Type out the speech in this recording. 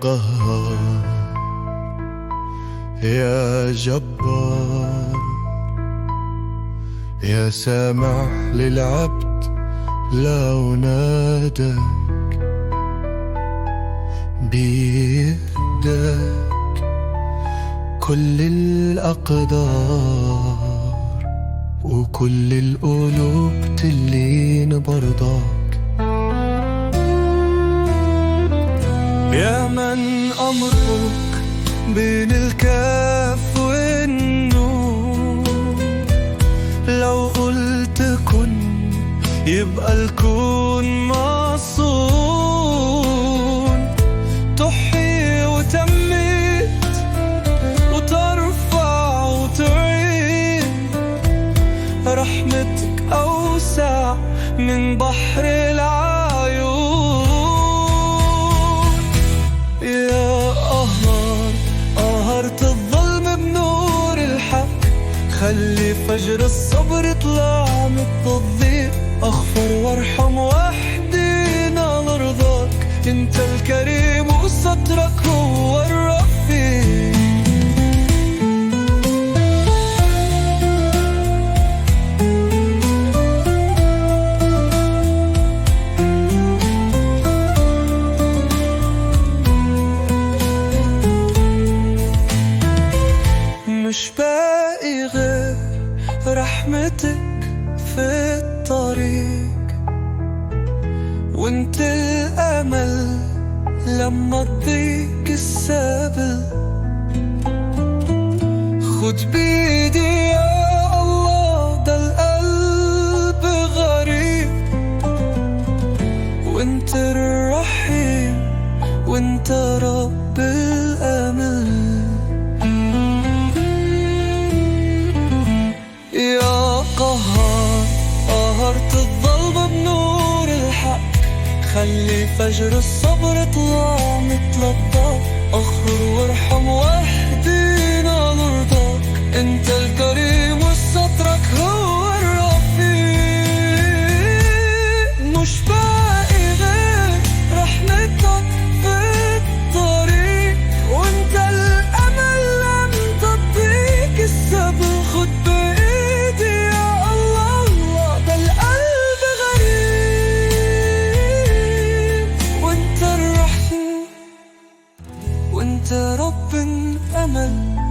قهار يا جبار، يا سامع للعبد لو ناداك بيهداك كل الأقدار وكل القلوب تلين برضاك. يا من أمرك بين الكاف والنون، لو قلت كن يبقى الكون مصون، تحيي وتميت وترفع وتعين، رحمتك أوسع من بحر العيون. يا قهار قهرت الظلم بنور الحق، خلي فجر الصبر يطلع مثل الضيق، اغفر وارحم واهدينا لرضاك، انت الكريم وسترك هو الرفيق. مش باقي غير رحمتك في الطريق، وانت الأمل لما تضيق السبل، خد بيدي يا الله ده القلب غريب، وانت الرحيم وانت رب الأمل. يا قهار قهرت الظلم بنور الحق، خلي فجر الصبر يطلع مثل الضوء، اغفر وارحم واهدينا لرضاك، انت الكريم وسترك هو الرفيق. مش باقي غير رحمتك في الطريق، وانت الامل لم تضيق السبل، خد بايدي يا الله ده القلب غريب، وانت الرحيم وانت رب الامل.